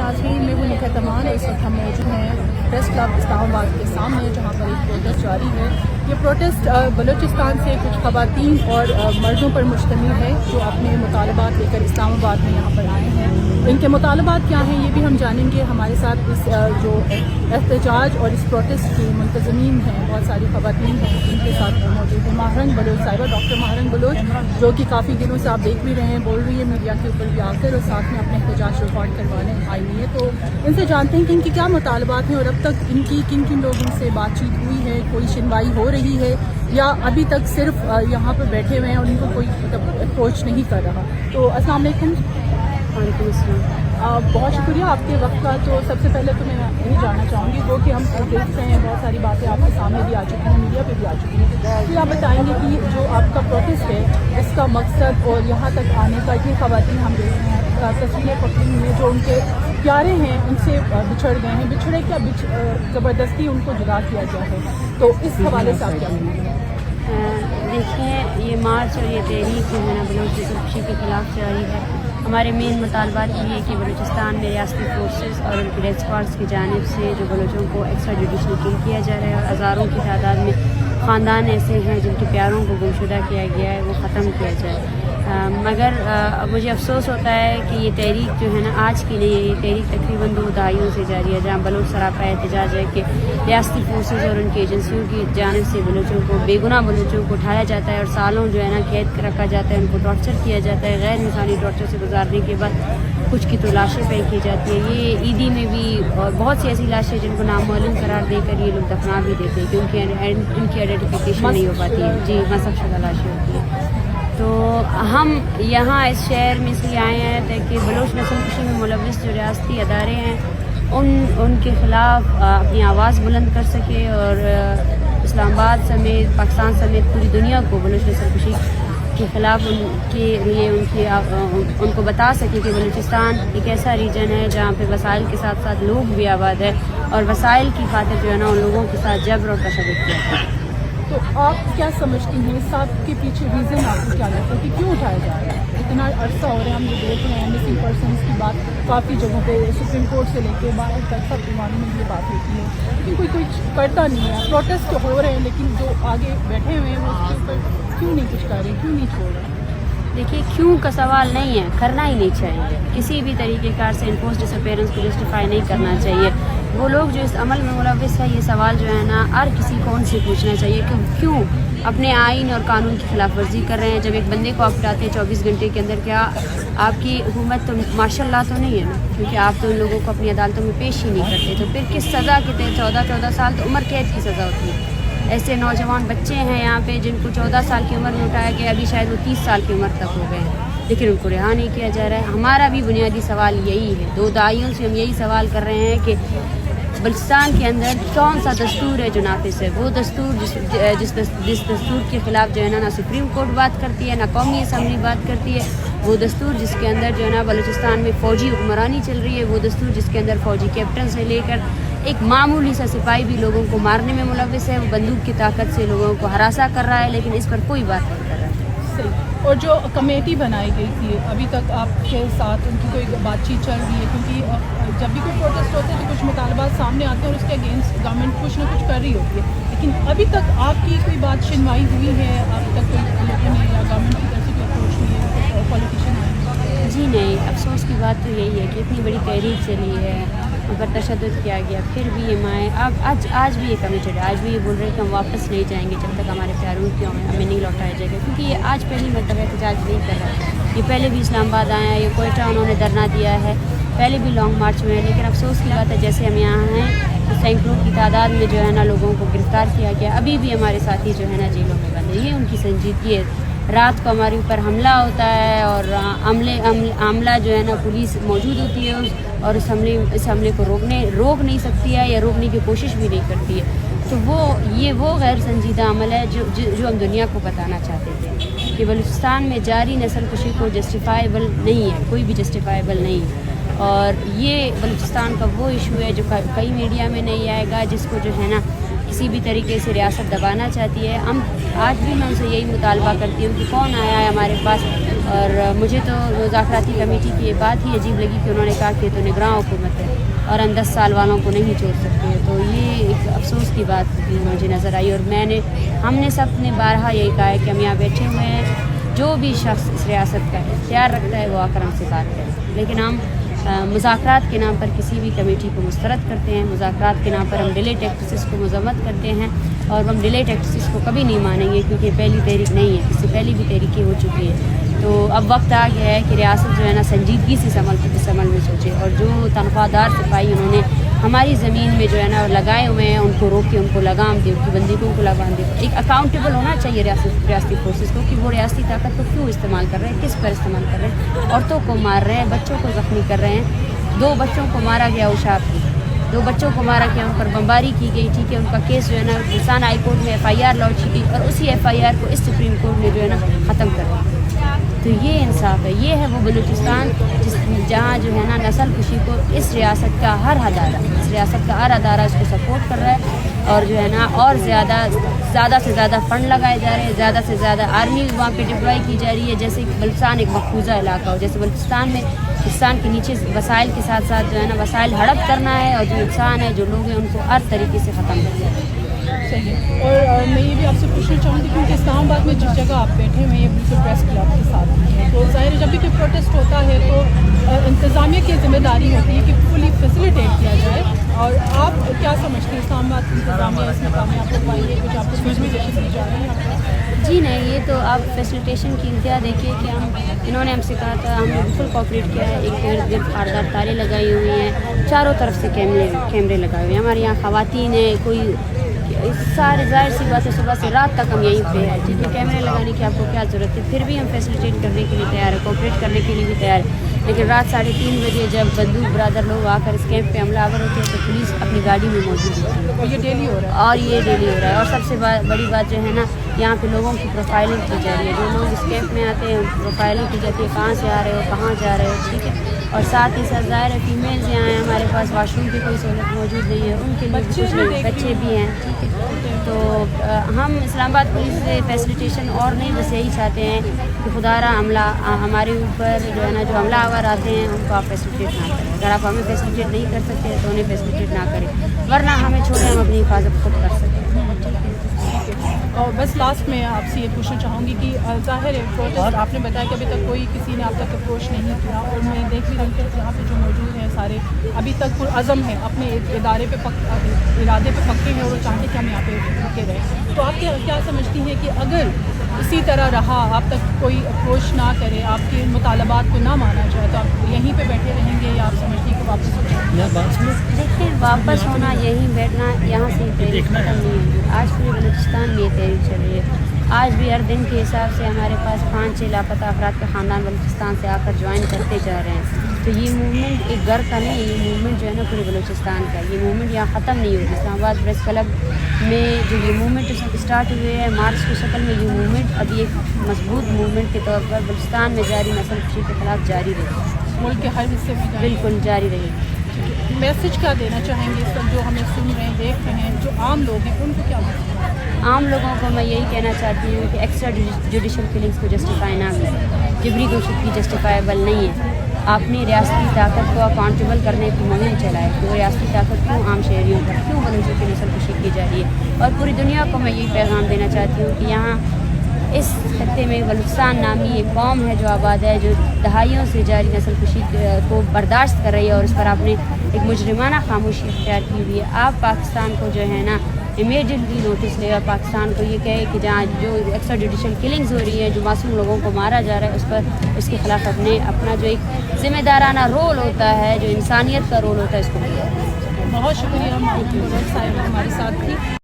नाज़रीन, मैं हूँ निखत अमान और इस वक्त हम मौजूद हैं प्रेस क्लब इस्लामाबाद के सामने, जहाँ पर एक प्रोटेस्ट जारी है। ये प्रोटेस्ट बलूचिस्तान से कुछ ख़वातीन और मर्दों पर मुश्तमिल है जो अपने मुतालबात लेकर इस्लामाबाद में यहाँ पर आए हैं। इनके मुतालबात क्या हैं ये भी हम जानेंगे। हमारे साथ इस जो एहतजाज और इस प्रोटेस्ट की मुंतज़मीन हैं, बहुत सारी ख़वातीन हैं, इनके साथ मौजूद है महारंग बलोच साहिबा, डॉक्टर महारंग बलोच, जो कि काफ़ी दिनों से आप देख भी रहे हैं, बोल रही है मीडिया के ऊपर भी आकर और साथ में अपने एहतजाज रिकॉर्ड करवाने आई हुई है। तो इनसे जानते हैं कि इनके क्या मुतालबात हैं और अब तक इनकी किन किन लोगों से बातचीत हुई है, कोई सुनवाई हो रही है या अभी तक सिर्फ यहाँ पर बैठे हुए हैं और इनको कोई अप्रोच नहीं कर रहा। तो अस्सलाम वालेकुम। बहुत शुक्रिया आपके वक्त का। तो सबसे पहले तो मैं यही जानना चाहूँगी वो कि हम देख रहे हैं बहुत सारी बातें आपके सामने भी आ चुकी हैं, मीडिया पे भी आ चुकी हैं, कि आप बताएंगे कि जो आपका प्रोटेस्ट है इसका मकसद और यहाँ तक आने का, इतनी ख़वातीन हम देख रहे हैं तस्वीरें पकड़ी हुई हैं जो उनके प्यारे हैं उनसे बिछड़ गए हैं, बिछड़े क्या ज़बरदस्ती उनको जुदा किया गया है। तो इस हवाले से आप क्या कहेंगे? देखिए, ये मार्च और ये तहरीक जो है ना बलूच खुदकुशी के ख़िलाफ़ जारी है। हमारे मेन मुतालबात ये है कि बलूचिस्तान में रियासती फोर्सेस और उनकी रेड स्क्वाड्स की जानिब से जो बलूचों को एक्स्ट्रा जुडिशल किल किया जा रहा है और हज़ारों की तादाद में ख़ानदान ऐसे हैं जिनके प्यारों को गुमशुदा किया गया है, वो ख़त्म किया जाए। मगर मुझे अफसोस होता है कि ये तहरीक जो है ना आज की नहीं है, ये तहरीक तकरीबन 2 दहाइयों से जारी है, जहाँ बलूच सरापा एहतजाज है कि रियासती फोर्सेस और उनकी एजेंसियों की जानिब से बलूचों को, बेगुनाह बलूचों को उठाया जाता है और सालों जो है ना कैद रखा जाता है, उनको टॉर्चर किया जाता है। गैर इंसानी टॉर्चर से गुजारने के बाद कुछ की तो लाशें फेंकी जाती है। ये ईदी में भी और बहुत सी ऐसी लाशें जिनको नामालूम करार देकर ये लोग दफना भी देते हैं क्योंकि इनकी आइडेंटिफिकेशन नहीं हो पाती है। जी, मसक शुदा लाशें होती हैं। तो हम यहाँ इस शहर में इसलिए आए हैं ताकि बलूच नस्ल कुशी में मुलविस जो रियासती अदारे हैं उनके ख़िलाफ़ अपनी आवाज़ बुलंद कर सके और इस्लामाबाद समेत पाकिस्तान समेत पूरी दुनिया को बलूच नस्ल कुशी के ख़िलाफ़ उनके लिए उनको बता सके कि बलूचिस्तान एक ऐसा रीजन है जहाँ पे वसाइल के साथ साथ लोग भी आबाद है और वसाइल की खातिर जो है ना उन लोगों के साथ जबर और तशद्दुद किया जाता है। तो आप क्या समझती हैं इस बात के पीछे रीज़न आपको क्या लगता है कि क्यों उठाया जा रहा है? इतना अरसा हो रहा है, हम ये देख रहे हैं मिसिंग पर्सनस की बात काफ़ी जगहों पे सुप्रीम कोर्ट से लेके बाहर तक सब दिवानों में ये बात होती है, लेकिन कोई करता नहीं है। प्रोटेस्ट तो हो रहे हैं लेकिन जो आगे बैठे हुए हैं वो उसके ऊपर क्यों नहीं कुछ कर रहे, क्यों नहीं छोड़ रहे? देखिए, क्यों का सवाल नहीं है, करना ही नहीं चाहिए। किसी भी तरीक़ेकार से इन्फोर्स डिसअपीयरेंस को जस्टिफाई नहीं करना चाहिए। वो लोग जो इस अमल में मुलविस है, ये सवाल जो है ना हर किसी को उनसे पूछना चाहिए कि क्यों अपने आइन और कानून की खिलाफ वर्जी कर रहे हैं। जब एक बंदे को आप उठाते हैं 24 घंटे के अंदर, क्या आपकी हुकूमत तो मार्शल लॉ तो नहीं है ना, क्योंकि आप तो उन लोगों को अपनी अदालतों में पेश ही नहीं करते। तो फिर किस सज़ा के तहत 14 साल तो उम्र कैद की सज़ा होती है। ऐसे नौजवान बच्चे हैं यहाँ पे जिनको 14 साल की उम्र में उठाया गया, अभी शायद वो 30 साल की उम्र तक हो गए हैं, लेकिन उनको रिहा नहीं किया जा रहा है। हमारा भी बुनियादी सवाल यही है, 2 दहाइयों से हम यही सवाल कर रहे हैं कि बलूचिस्तान के अंदर कौन सा दस्तूर है जो नाफिज है। वो दस्तूर जिस दस्तूर के ख़िलाफ़ जो है ना सुप्रीम कोर्ट बात करती है, ना कौमी असम्बली बात करती है। वो दस्तूर जिसके अंदर जो है ना बलूचिस्तान में फ़ौजी हुक्मरानी चल रही है। वो दस्तूर जिसके अंदर फ़ौजी कैप्टन से लेकर एक मामूली सा सिपाही भी लोगों को मारने में मुलविस है। वो बंदूक की ताकत से लोगों को हरासा कर रहा है, लेकिन इस पर कोई बात नहीं कर रहा है। सही। और जो कमेटी बनाई गई थी, अभी तक आपके साथ उनकी कोई बातचीत चल रही है? क्योंकि जब भी कोई प्रोटेस्ट होते हैं तो कुछ मुतालबात सामने आते हैं और उसके अगेंस्ट गवर्नमेंट कुछ ना कुछ कर रही होती है, लेकिन अभी तक आपकी कोई बात सुनवाई हुई है? अब तक कोई लोगों ने या गवर्नमेंट की तरफ से कोई अप्रोच हुई है, कोई पॉलिटिशियन आए? जी नहीं, अफसोस की बात तो यही है कि इतनी बड़ी तहरीक चली है, उन पर तशद्दुद किया गया, फिर भी ये माएँ अब आज भी ये कमिटेड है, आज भी ये बोल रहे हैं कि हम वापस नहीं जाएंगे जब तक हमारे प्यारों क्यों हैं, हमें नहीं लौटाया जाएगा। क्योंकि ये आज पहली मरतबा एहतजाज नहीं कर रहा है, ये पहले भी इस्लामाबाद आए हैं, ये कोयटा उन्होंने धरना दिया है, पहले भी लॉन्ग मार्च में है। लेकिन अफसोस की बात है जैसे हम यहाँ हैं तो सैकड़ों की तादाद में जो है ना लोगों को गिरफ़्तार किया गया, अभी भी हमारे साथी जो है ना जेलों में बंद है। ये उनकी संजीदगी है। रात को हमारे ऊपर हमला होता है और अमला जो है ना पुलिस मौजूद होती है और इस हमले को रोक नहीं सकती है या रोकने की कोशिश भी नहीं करती है। तो वो गैर संजीदा अमल है जो हम दुनिया को बताना चाहते थे कि बलूचिस्तान में जारी नस्ल कुशी को जस्टिफाइबल नहीं है, कोई भी जस्टिफाइबल नहीं है। और ये बलूचिस्तान का वो इशू है जो कई मीडिया में नहीं आएगा, जिसको जो है ना किसी भी तरीके से रियासत दबाना चाहती है। हम आज भी मैं उनसे यही मुतालबा करती हूँ कि कौन आया है हमारे पास, और मुझे तो मुज़ाकराती कमेटी की ये बात ही अजीब लगी कि उन्होंने कहा कि तो निगरान हुकूमत है और हम 10 साल वालों को नहीं छोड़ सकते। तो ये एक अफसोस की बात मुझे नज़र आई, और हमने सब ने बारहा यही कहा है कि हम यहाँ बैठे हुए हैं, जो भी शख्स इस रियासत का इख्तियार रखता है वो आकर हमसे बात करे, लेकिन हम मुज़ाकरात के नाम पर किसी भी कमेटी को मुस्तरद करते हैं। मुज़ाकरात के नाम पर हम डिलेट एक्ट्रेसेस को मज़म्मत करते हैं, और हम डिलेट एक्ट्रेसेस को कभी नहीं मानेंगे, क्योंकि पहली तहरीक नहीं है, इससे पहली भी तहरीकें हो चुकी हैं। तो अब वक्त आ गया है कि रियासत जो है ना संजीदगी से इस अमल में सोचे, और जो तनख्वाहदार सिपाही उन्होंने हमारी ज़मीन में जो है ना लगाए हुए हैं उनको रोके, उनको लगाम दे, उनकी बंदूकों को लगाम दे। एक अकाउंटेबल होना चाहिए रियासती फोर्सेस को कि वो रियासती ताकत को क्यों इस्तेमाल कर रहे हैं, किस पर इस्तेमाल कर रहे हैं। औरतों को मार रहे हैं, बच्चों को ज़ख्मी कर रहे हैं। 2 बच्चों को मारा गया उशाब की, 2 बच्चों को मारा गया, उन पर बमबारी की गई, ठीक है। उनका केस जो है ना गुलसान हाई कोर्ट में FIR लॉन्च की गई, और उसी FIR को इस सुप्रीम कोर्ट ने जो है ना ख़त्म कर दिया। तो ये इंसाफ है, ये है वो बलूचिस्तान जहाँ जो है ना नस्ल खुशी को इस रियासत का हर अदारा इसको सपोर्ट कर रहा है, और जो है ना और ज़्यादा से ज़्यादा फ़ंड लगाए जा रहे हैं, ज़्यादा से ज़्यादा आर्मी वहाँ पे डिप्लॉय की जा रही है। जैसे कि बलूचिस्तान एक मकबूजा इलाका हो, जैसे बलूचिस्तान में पाकिस्तान के नीचे वसाइल के साथ साथ जो है ना वसाइल हड़प करना है, और जो इंसान है, जो लोग हैं, उनको हर तरीके से ख़त्म करना है। सही। और मैं ये भी आपसे पूछना चाहूँगी, क्योंकि इस्लामाबाद में जिस जगह आप बैठे हुए हैं बिल्कुल प्रेस क्लब के साथ हैं, तो ज़ाहिर है जब भी कोई प्रोटेस्ट होता है तो इंतज़ामिया की जिम्मेदारी होती है कि फुली फैसिलिटेट किया जाए। और आप क्या समझते हैं इस्लामाबाद की इंतज़ामिया इस मकाम में आपको पाइए कुछ आपको फैसिलिटेशन दी जा रही है? जी नहीं, ये तो आप फैसिलिटेशन की इंतहा देखिए कि इन्होंने हमसे कहा था, हमने बिल्कुल कोऑपरेट किया है। एक इर्द गिर्द खारदार तारे लगाई हुई हैं, चारों तरफ से कैमरे लगाए हुए हैं। हमारे यहाँ ख़वातीन है, कोई सारे ज़ाहिर सी बात है, सुबह से रात तक हम यहीं पे हैं, ठीक है। कैमरे लगाने की आपको क्या ज़रूरत है, फिर भी हम फैसिलिटेट करने के लिए तैयार है, कोऑपरेट करने के लिए भी तैयार है। लेकिन रात 3:30 बजे जब बंदूक बरादर लोग आकर इस कैंप पे हमलावर होते हैं तो पुलिस अपनी गाड़ी में मौजूद होती है, और ये डेली हो रहा है। और सबसे बड़ी बात जो है ना, यहाँ पे लोगों की प्रोफाइलिंग की जा रही है। जो लोग इस कैंप में आते हैं प्रोफाइलिंग की जाती है, कहाँ से आ रहे हो, कहाँ जा रहे हो, ठीक है। और साथ ही साथ ज़ाहिर है फीमेल्स यहाँ हैं, हमारे पास वॉशरूम की कोई सहूलत मौजूद नहीं है, उनके लिए बच्चे भी हैं, ठीक है। तो हम इस्लामाबाद पुलिस से फैसिलिटेशन और नहीं, बस यही चाहते हैं कि खुदारा हमारे ऊपर जो है ना जो हमलावर आते हैं उनको आप फैसिलिटेट ना करें। अगर आप हमें फैसिलिटेट नहीं कर सकते तो उन्हें फैसिलिटेट ना करें, वरना हमें छोड़े, हम अपनी हिफाजत खुद कर सकते हैं। और बस लास्ट में आपसे ये पूछना चाहूँगी कि ज़ाहिर है प्रोटेस्ट आपने बताया कि अभी तक किसी ने आप तक अप्रोच नहीं किया, और मैं देख भी रही हूँ यहाँ पे जो मौजूद हैं सारे अभी तक पुरअज़म हैं, अपने इरादे पे पक्के हैं, और वो चाहते हैं कि हम यहाँ पे रुके रहें। तो आप क्या समझती हैं कि अगर इसी तरह रहा, आप तक कोई अप्रोच ना करे, आपके मुतालबात को ना माना जाए, तो आप यहीं पे बैठे रहेंगे या आप समझती हैं कि वापस हो जाए? देखिए, वापस होना, यहीं बैठना, यहाँ से तहरीक ख़त्म नहीं है। आज पूरे बलूचिस्तान में ये तहरीक चल रही है। आज भी हर दिन के हिसाब से हमारे पास 5-6 लापता अफराद का ख़ानदान बलूचिस्तान से आकर ज्वाइन करते जा रहे हैं। तो ये मूवमेंट एक घर का नहीं है, ये मूवमेंट जो है ना पूरे बलूचिस्तान का, ये मूवमेंट यहाँ ख़त्म नहीं होगी। इस्लामाबाद प्रेस क्लब में जो ये मूवमेंट स्टार्ट हुए है मार्च की शक्ल में, ये मूवमेंट अभी एक मजबूत मूवमेंट के तौर पर बलूचिस्तान में जारी नस्ल खुशी के खिलाफ जारी रहेगी, मुल्क के हर हिस्से में बिल्कुल जारी रहेगी। मैसेज क्या देना चाहेंगे इस वक्त जो हमें सुन रहे हैं, देख रहे हैं, जो आम लोग हैं, उनको क्या मैसेज? आम लोगों को मैं यही कहना चाहती हूँ कि एक्स्ट्रा जुडिशल किलिंग्स को जस्टिफाई ना करें, जबरी गोश्त जस्टिफाइबल नहीं है। आपने रियासती ताकत को अकाउंटेबल करने की मुहिम चलाई, तो रियासती ताकत क्यों आम शहरियों पर, क्यों बलूचों की नस्ल खुशी की जा रही है। और पूरी दुनिया को मैं यही पैगाम देना चाहती हूँ कि यहाँ इस खत्ते में बलूचिस्तान नामी एक कौम है जो आबाद है, जो दहाइयों से जारी नस्ल खुशी को बर्दाश्त कर रही है, और इस पर आपने एक मुजरिमाना खामोशी इख्तियार की हुई है। आप पाकिस्तान को जो है ना इमीडिएटली नोटिस ले, और पाकिस्तान को ये कहे कि जहाँ जो एक्स्ट्रा जुडिशल किलिंग्स हो रही है, जो मासूम लोगों को मारा जा रहा है, उस पर उसके खिलाफ अपना जो एक जिम्मेदाराना रोल होता है, जो इंसानियत का रोल होता है, इसको बहुत शुक्रिया। साहिब हमारे साथ थी।